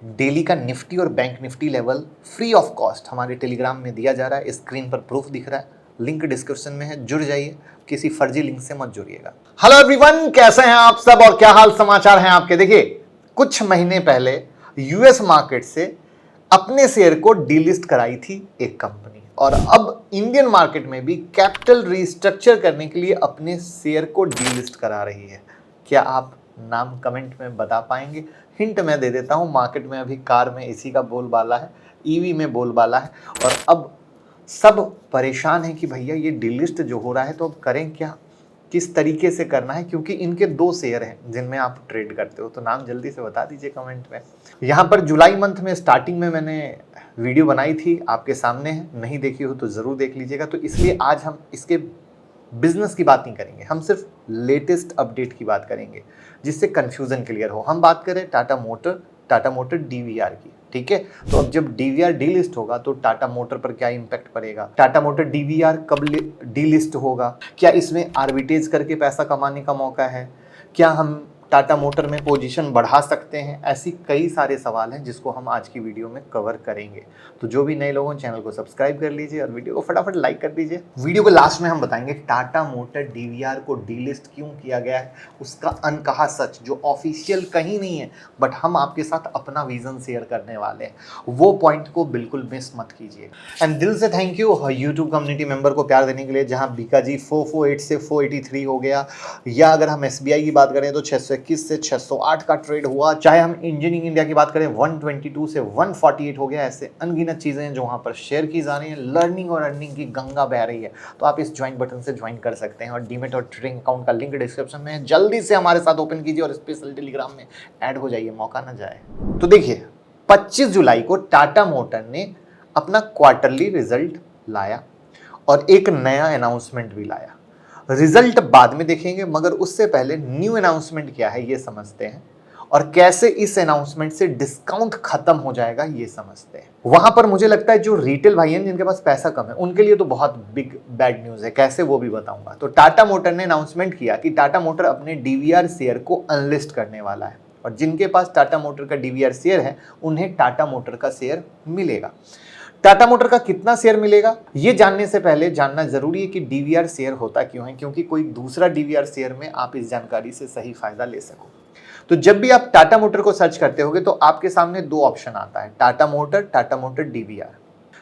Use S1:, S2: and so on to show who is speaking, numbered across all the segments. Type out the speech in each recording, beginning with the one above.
S1: Daily का Nifty और bank Nifty level free of cost हमारे टेलीग्राम में दिया जा रहा है। स्क्रीन पर प्रूफ दिख रहा है, लिंक डिस्क्रिप्शन में है, जुड़ जाइए, किसी फर्जी लिंक से मत जुड़िएगा। हेलो एवरीवन, कैसे हैं आप सब और क्या हाल समाचार हैं आपके। देखिए, कुछ महीने पहले यूएस मार्केट से अपने शेयर को डीलिस्ट कराई थी एक कंपनी, और अब इंडियन मार्केट में भी कैपिटल रिस्ट्रक्चर करने के लिए अपने शेयर को डीलिस्ट करा रही है। क्या आप नाम कमेंट में बता पाएंगे? हिंट मैं दे देता हूं, मार्केट में अभी कार में इसी का बोलबाला है, ईवी में बोलबाला है, और अब सब परेशान हैं कि भैया ये डीलिस्ट जो हो रहा है तो अब करें क्या, किस तरीके से करना है, क्योंकि इनके 2 शेयर हैं जिनमें आप ट्रेड करते हो। तो नाम जल्दी से बता दीजिए कमेंट में। यहाँ पर जुलाई मंथ में स्टार्टिंग में मैंने वीडियो बनाई थी, आपके सामने है, नहीं देखी हो तो ज़रूर देख लीजिएगा। तो इसलिए आज हम इसके बिजनेस की बात नहीं करेंगे, हम सिर्फ लेटेस्ट अपडेट की बात करेंगे जिससे कंफ्यूजन क्लियर हो। हम बात करें टाटा मोटर डीवीआर की, ठीक है। तो अब जब डीवीआर डीलिस्ट होगा तो टाटा मोटर पर क्या इंपैक्ट पड़ेगा, टाटा मोटर डीवीआर कब डीलिस्ट होगा, क्या इसमें आर्बिट्रेज करके पैसा कमाने का मौका है, क्या हम टाटा मोटर में पोजीशन बढ़ा सकते हैं, ऐसी कई सारे सवाल हैं जिसको हम आज की वीडियो में कवर करेंगे। तो जो भी नए लोगों चैनल को सब्सक्राइब कर लीजिए और वीडियो को फटाफट लाइक कर दीजिए। वीडियो के लास्ट में हम बताएंगे टाटा मोटर डीवीआर को डीलिस्ट क्यों किया गया है, उसका अनकहा सच जो ऑफिशियल कहीं नहीं है, बट हम आपके साथ अपना विजन शेयर करने वाले हैं, वो पॉइंट को बिल्कुल मिस मत कीजिए। एंड दिल से thank you YouTube community member को प्यार देने के लिए, जहां बीका जी 448 से 483 हो गया, या अगर हम एसबीआई की बात करें तो 621 से 608 का ट्रेड हुआ, चाहे हम इंजीनियरिंग इंडिया की बात करें 122 से 148 हो गया। ऐसे अनगिनत चीजें हैं जो वहां पर शेयर की जा रही हैं। लर्निंग और अर्निंग की गंगा बह रही है, तो आप इस ज्वाइन बटन से ज्वाइन कर सकते हैं, और डीमेट और ट्रेडिंग अकाउंट का लिंक डिस्क्रिप्शन में है। जल्दी से हमारे साथ ओपन कीजिए और स्पेशल टेलीग्राम में ऐड हो जाइए, मौका ना जाए। तो देखिए, 25 जुलाई को टाटा मोटर ने अपना क्वार्टरली रिजल्ट लाया और एक नया अनाउंसमेंट भी लाया। रिजल्ट बाद में देखेंगे, मगर उससे पहले न्यू अनाउंसमेंट क्या है ये समझते हैं, और कैसे इस अनाउंसमेंट से डिस्काउंट खत्म हो जाएगा ये समझते हैं। वहां पर मुझे लगता है जो रिटेल भाई हैं जिनके पास पैसा कम है उनके लिए तो बहुत बिग बैड न्यूज है, कैसे वो भी बताऊंगा। तो टाटा मोटर ने अनाउंसमेंट किया कि टाटा मोटर अपने डीवीआर शेयर को अनलिस्ट करने वाला है, और जिनके पास टाटा मोटर का डीवीआर शेयर है उन्हें टाटा मोटर का शेयर मिलेगा। टाटा मोटर का कितना शेयर मिलेगा ये जानने से पहले जानना जरूरी है कि डीवीआर शेयर होता क्यों है, क्योंकि कोई दूसरा डीवीआर शेयर में आप इस जानकारी से सही फायदा ले सको। तो जब भी आप टाटा मोटर को सर्च करते होगे तो आपके सामने 2 ऑप्शन आता है, टाटा मोटर डीवीआर।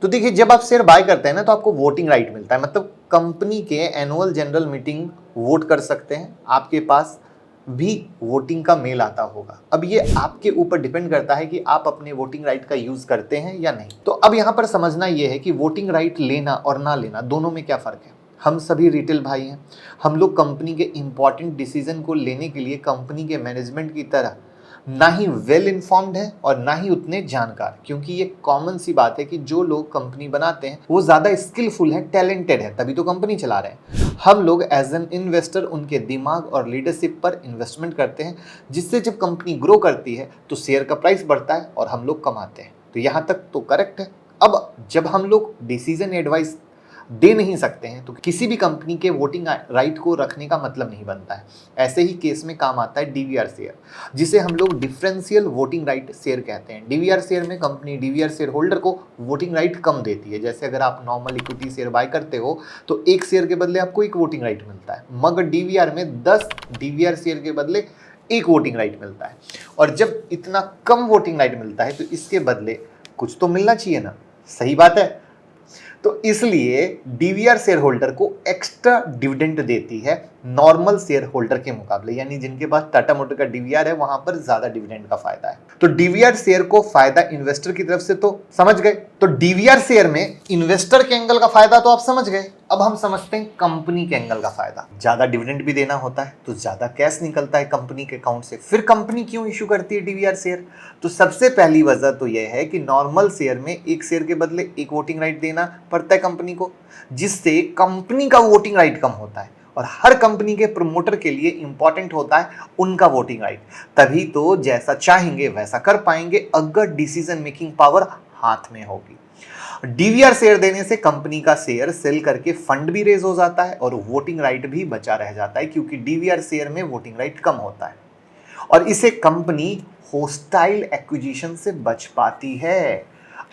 S1: तो देखिए, जब आप शेयर बाय करते हैं ना तो आपको वोटिंग राइट मिलता है, मतलब कंपनी के एनुअल जनरल मीटिंग वोट कर सकते हैं, आपके पास भी वोटिंग का मेल आता होगा। अब ये आपके ऊपर डिपेंड करता है कि आप अपने वोटिंग राइट का यूज करते हैं या नहीं। तो अब यहां पर समझना यह है कि वोटिंग राइट लेना और ना लेना दोनों में क्या फर्क है। हम सभी रिटेल भाई हैं, हम लोग कंपनी के इंपॉर्टेंट डिसीजन को लेने के लिए कंपनी के मैनेजमेंट की तरह ना ही वेल इन्फॉर्म्ड है और ना ही उतने जानकार, क्योंकि ये कॉमन सी बात है कि जो लोग कंपनी बनाते हैं वो ज्यादा स्किलफुल है, टैलेंटेड है, तभी तो कंपनी चला रहे हैं। हम लोग एज एन इन्वेस्टर उनके दिमाग और लीडरशिप पर इन्वेस्टमेंट करते हैं, जिससे जब कंपनी ग्रो करती है तो शेयर का प्राइस बढ़ता है और हम लोग कमाते हैं। तो यहाँ तक तो करेक्ट है। अब जब हम लोग डिसीजन एडवाइस दे नहीं सकते हैं तो किसी भी कंपनी के वोटिंग राइट को रखने का मतलब नहीं बनता है। ऐसे ही केस में काम आता है डीवीआर शेयर, जिसे हम लोग डिफरेंशियल वोटिंग राइट शेयर कहते हैं। डीवीआर शेयर में कंपनी डीवीआर शेयर होल्डर को वोटिंग राइट कम देती है। जैसे अगर आप नॉर्मल इक्विटी शेयर बाय करते हो तो 1 शेयर के बदले आपको 1 वोटिंग राइट मिलता है, मगर डीवीआर में 10 डीवीआर शेयर के बदले 1 वोटिंग राइट मिलता है। और जब इतना कम वोटिंग राइट मिलता है तो इसके बदले कुछ तो मिलना चाहिए ना, सही बात है। तो इसलिए डीवीआर शेयर होल्डर को एक्स्ट्रा डिविडेंड देती है नॉर्मल शेयर होल्डर के मुकाबले, यानी जिनके पास टाटा मोटर का डीवीआर है वहां पर ज्यादा डिविडेंड का फायदा है। तो डीवीआर शेयर को फायदा इन्वेस्टर की तरफ से तो समझ गए। तो डीवीआर शेयर में इन्वेस्टर के एंगल का फायदा तो आप समझ गए। अब हम समझते हैं कंपनी के एंगल का फायदा। ज्यादा डिविडेंड भी देना होता है तो ज्यादा कैश निकलता है कंपनी के अकाउंट से। फिर कंपनी क्यों इश्यू करती है डीवीआर शेयर? तो सबसे पहली वजह तो यह है कि नॉर्मल शेयर में 1 शेयर के बदले 1 वोटिंग राइट देना पड़ता है कंपनी को, जिससे कंपनी का वोटिंग राइट कम होता है, और हर कंपनी के प्रमोटर के लिए इंपॉर्टेंट होता है उनका वोटिंग राइट। तभी तो जैसा चाहेंगे वैसा कर पाएंगे अगर डिसीजन मेकिंग पावर हाथ में होगी। डीवीआर शेयर देने से कंपनी का शेयर सेल करके फंड भी रेज हो जाता है और वोटिंग राइट भी बचा रह जाता है, क्योंकि डीवीआर शेयर में वोटिंग राइट कम होता है। और इसे कंपनी होस्टाइल एक्विजिशन से बच पाती है।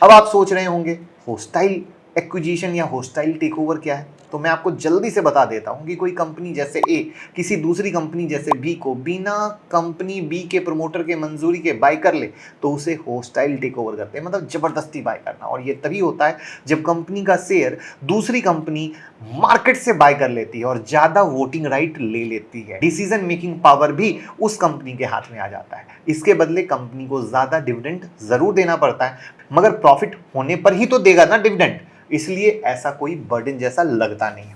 S1: अब आप सोच रहे होंगे होस्टाइल एक्विजिशन या होस्टाइल टेकओवर क्या है, तो मैं आपको जल्दी से बता देता हूं कि कोई कंपनी जैसे ए किसी दूसरी कंपनी जैसे बी को बिना कंपनी बी के प्रमोटर के मंजूरी के बाय कर ले तो उसे होस्टाइल टेकओवर करते हैं, मतलब जबरदस्ती बाय करना। और ये तभी होता है जब कंपनी का शेयर दूसरी कंपनी मार्केट से बाय कर लेती है और ज्यादा वोटिंग राइट ले लेती है। डिसीजन मेकिंग पावर भी उस कंपनी के हाथ में आ जाता है। इसके बदले कंपनी को ज्यादा डिविडेंड जरूर देना पड़ता है, मगर प्रॉफिट होने पर ही तो देगा ना डिविडेंड, इसलिए ऐसा कोई बर्डन जैसा लगता नहीं है।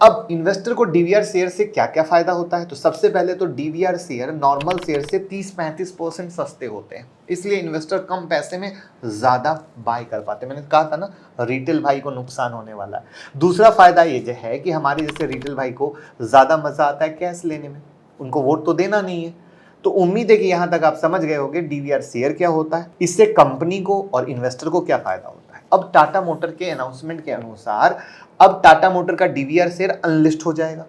S1: अब इन्वेस्टर को डीवीआर शेयर से क्या क्या फायदा होता है, तो सबसे पहले तो डीवीआर शेयर नॉर्मल शेयर से 30-35% सस्ते होते हैं, इसलिए इन्वेस्टर कम पैसे में ज्यादा बाय कर पाते हैं। मैंने कहा था ना रिटेल भाई को नुकसान होने वाला है। दूसरा फायदा ये है कि हमारे जैसे रिटेल भाई को ज्यादा मजा आता है कैश लेने में, उनको वोट तो देना नहीं है। तो उम्मीद है कि यहां तक आप समझ गए होंगे डीवीआर शेयर क्या होता है, इससे कंपनी को और इन्वेस्टर को क्या फायदा होता है। अब टाटा मोटर के अनाउंसमेंट के अनुसार अब टाटा मोटर का डीवीआर शेयर अनलिस्ट हो जाएगा।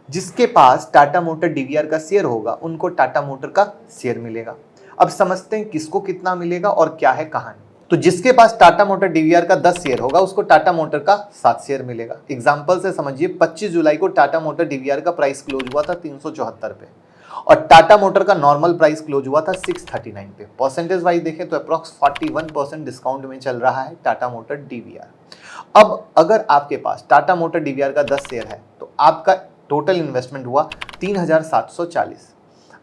S1: जिसके पास टाटा मोटर डीवीआर का शेयर होगा उनको टाटा मोटर का शेयर मिलेगा। अब समझते हैं किसको कितना मिलेगा और क्या है कहानी। तो जिसके पास टाटा मोटर डीवीआर का 10 शेयर होगा उसको टाटा मोटर का 7 शेयर मिलेगा। एग्जांपल से समझिए 25 जुलाई को टाटा मोटर डीवीआर का प्राइस क्लोज हुआ था 374 पे और टाटा मोटर का नॉर्मल प्राइस क्लोज हुआ था 639 पे। परसेंटेज वाइज देखें तो अप्रॉक्स 41% डिस्काउंट में चल रहा है टाटा मोटर डीवीआर। अब अगर आपके पास टाटा मोटर डीवीआर का 10 शेयर है तो आपका टोटल इन्वेस्टमेंट हुआ 3740।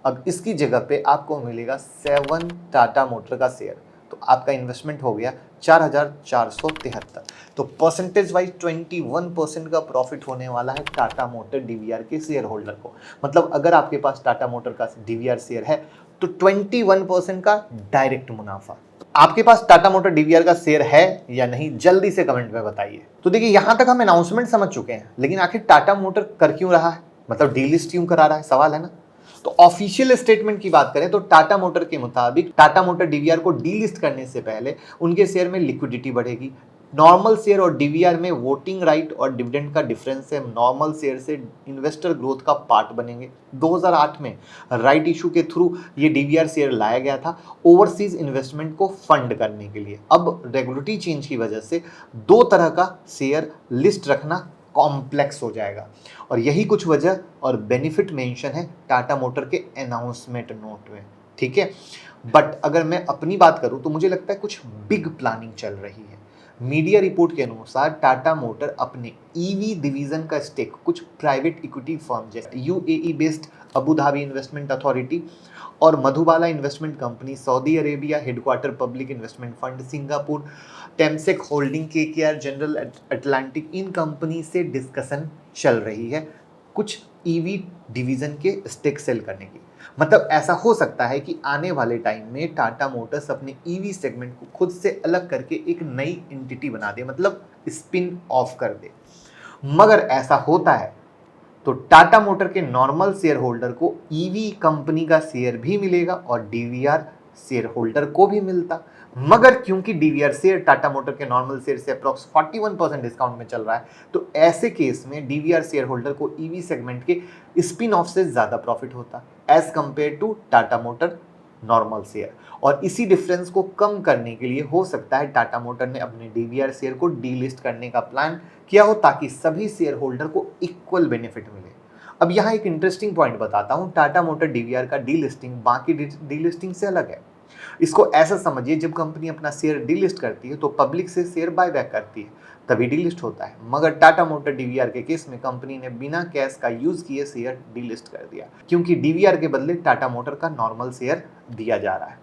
S1: अब इसकी जगह पे आपको मिलेगा 7 टाटा मोटर का शेयर, तो आपका इन्वेस्टमेंट हो गया 4473। तो परसेंटेज वाइज 21% का प्रॉफिट होने वाला है टाटा मोटर डीवीआर के शेयर होल्डर को। मतलब अगर आपके पास टाटा मोटर का डीवीआर शेयर है तो 21% का डायरेक्ट मुनाफा। आपके पास टाटा मोटर डीवीआर का शेयर है या नहीं जल्दी से कमेंट में बताइए। तो देखिए यहां तक हम अनाउंसमेंट समझ चुके हैं, लेकिन आखिर टाटा मोटर कर क्यों रहा है, मतलब डीलिस्ट क्यों करा रहा है, सवाल है ना। तो ऑफिशियल स्टेटमेंट की बात करें तो टाटा मोटर के मुताबिक टाटा मोटर डीवीआर को डीलिस्ट करने से पहले उनके शेयर में लिक्विडिटी बढ़ेगी। नॉर्मल शेयर और डीवीआर में वोटिंग राइट और डिविडेंड का डिफरेंस है, नॉर्मल शेयर से इन्वेस्टर ग्रोथ का पार्ट बनेंगे। 2008 में राइट इशू के थ्रू ये डीवीआर शेयर लाया गया था ओवरसीज इन्वेस्टमेंट को फंड करने के लिए। अब रेगुलेटरी चेंज की वजह से 2 तरह का शेयर लिस्ट रखना कॉम्प्लेक्स हो जाएगा और यही कुछ वजह और बेनिफिट मेंशन है टाटा मोटर के अनाउंसमेंट नोट में, ठीक है। बट अगर मैं अपनी बात करूं तो मुझे लगता है कुछ बिग प्लानिंग चल रही है। मीडिया रिपोर्ट के अनुसार टाटा मोटर अपने ईवी डिवीजन का स्टेक कुछ प्राइवेट इक्विटी फर्म जैसे UAE based Abu Dhabi investment authority और Mubadala investment company, Saudi Arabia headquarter public investment fund, Singapore Temasek holding, KKR, general Atlantic, इन कंपनी से discussion चल रही है कुछ ईवी डिवीजन के स्टेक सेल करने की। मतलब ऐसा हो सकता है कि आने वाले टाइम में टाटा मोटर्स अपने ईवी सेगमेंट को खुद से अलग करके एक नई एंटिटी बना दे, मतलब स्पिन ऑफ कर दे। मगर ऐसा होता है तो टाटा मोटर के नॉर्मल शेयर होल्डर को ईवी कंपनी का शेयर भी मिलेगा और डीवीआर शेयर होल्डर को भी मिलता। मगर क्योंकि डीवीआर शेयर टाटा मोटर के नॉर्मल शेयर से अप्रॉक्स 41% डिस्काउंट में चल रहा है तो ऐसे केस में डीवीआर शेयर होल्डर को ईवी सेगमेंट के स्पिन ऑफ से ज्यादा प्रॉफिट होता as compared to Tata motor normal share. और इसी डिफरेंस को कम करने के लिए हो सकता है टाटा मोटर ने अपने डीवीआर शेयर को डीलिस्ट करने का प्लान किया हो ताकि सभी शेयर होल्डर को इक्वल बेनिफिट मिले। अब यहाँ एक इंटरेस्टिंग पॉइंट बताता हूँ, टाटा मोटर डीवीआर का डीलिस्टिंग बाकी डीलिस्टिंग से अलग है। इसको ऐसा समझिए जब कंपनी अपना शेयर डीलिस्ट करती है तो पब्लिक से शेयर बायबैक करती है तभी डीलिस्ट होता है। मगर टाटा मोटर डीवीआर के केस में कंपनी ने बिना कैश का यूज किए शेयर डीलिस्ट कर दिया क्योंकि डीवीआर के बदले टाटा मोटर का नॉर्मल शेयर दिया जा रहा है।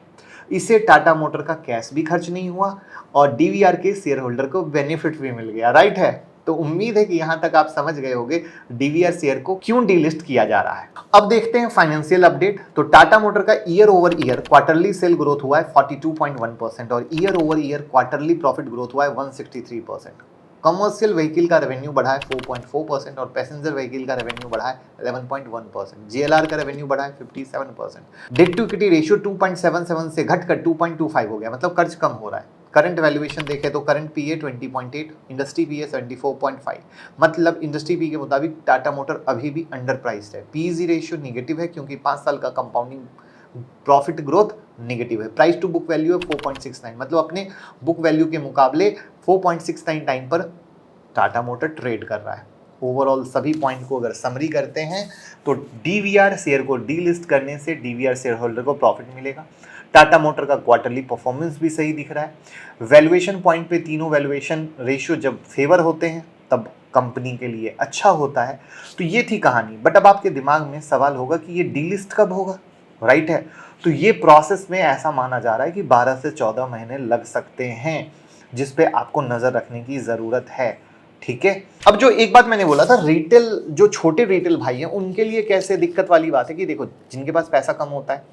S1: इससे टाटा मोटर का कैश भी खर्च नहीं हुआ और डीवीआर के शेयर होल्डर को बेनिफिट भी मिल गया, राइट है। तो उम्मीद है कि यहां तक आप समझ गए होंगे डीवीआर शेयर को क्यों डीलिस्ट किया जा रहा है। अब देखते हैं फाइनेंशियल अपडेट। तो टाटा मोटर का year over year quarterly sale growth हुआ है 42.1% और year over year quarterly profit growth हुआ है 163%। कमर्शियल व्हीकल का रेवेन्यू बढ़ा है 4.4% और पैसेंजर व्हीकल का रेवेन्यू बढ़ा है 11.1%। जेएलआर का रेवेन्यू बढ़ा है 57%। डेट टू इक्विटी रेशियो 2.77 से घटकर 2.25 हो गया, मतलब कर्ज कम हो रहा है। करंट वैल्यूएशन देखें तो करंट पीए 20.8, इंडस्ट्री पीए 74.5, मतलब इंडस्ट्री पी के मुताबिक टाटा मोटर अभी भी अंडर प्राइस्ड है। पीईजी रेशियो निगेटिव है क्योंकि 5 साल का कंपाउंडिंग प्रॉफिट ग्रोथ नेगेटिव है। प्राइस टू बुक वैल्यू है 4.69, मतलब अपने बुक वैल्यू के मुकाबले 4.69 टाइम पर टाटा मोटर ट्रेड कर रहा है। ओवरऑल सभी पॉइंट को अगर समरी करते हैं तो डीवीआर शेयर को डीलिस्ट करने से डीवीआर शेयर होल्डर को प्रॉफिट मिलेगा। टाटा मोटर का क्वार्टरली परफॉर्मेंस भी सही दिख रहा है। वैल्यूएशन पॉइंट पे तीनों वैल्यूएशन रेशियो जब फेवर होते हैं तब कंपनी के लिए अच्छा होता है। तो ये थी कहानी। बट अब आपके दिमाग में सवाल होगा कि ये डीलिस्ट कब होगा, राइट है? तो ये प्रोसेस में ऐसा माना जा रहा है कि 12 से 14 महीने लग सकते हैं, जिस पे आपको नजर रखने की जरूरत है। ठीक है, अब जो एक बात मैंने बोला था, रिटेल जो छोटे रिटेल भाई हैं उनके लिए कैसे दिक्कत वाली बात है कि देखो, जिनके पास पैसा कम होता है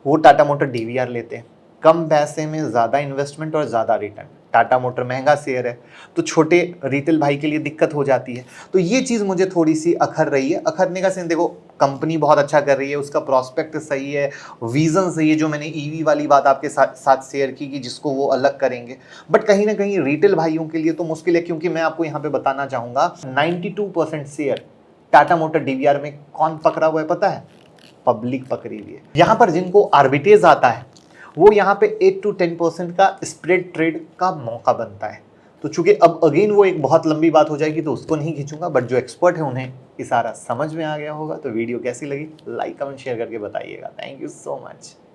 S1: वो टाटा मोटर डीवीआर लेते हैं। कम पैसे में ज़्यादा इन्वेस्टमेंट और ज़्यादा रिटर्न। टाटा मोटर महंगा शेयर है तो छोटे रिटेल भाई के लिए दिक्कत हो जाती है। तो ये चीज़ मुझे थोड़ी सी अखर रही है। अखरने का सेंस, देखो कंपनी बहुत अच्छा कर रही है, उसका प्रॉस्पेक्ट सही है, विजन सही है, जो मैंने ईवी वाली बात आपके साथ शेयर की कि जिसको वो अलग करेंगे। बट कहीं ना कहीं रिटेल भाइयों के लिए तो मुश्किल है, क्योंकि मैं आपको यहाँ पे बताना चाहूँगा 92% शेयर टाटा मोटर डीवीआर में कौन पकड़ा हुआ है पता है? पब्लिक पकड़ी हुई है। यहाँ पर जिनको आर्बिट्रेज आता है वो यहाँ पे 8 to 10% का स्प्रेड ट्रेड का मौका बनता है। तो चूंकि अब अगेन वो एक बहुत लंबी बात हो जाएगी तो उसको नहीं खींचूंगा, बट जो एक्सपर्ट है उन्हें इशारा समझ में आ गया होगा। तो वीडियो कैसी लगी लाइक कमेंट शेयर करके बताइएगा। Thank you so much.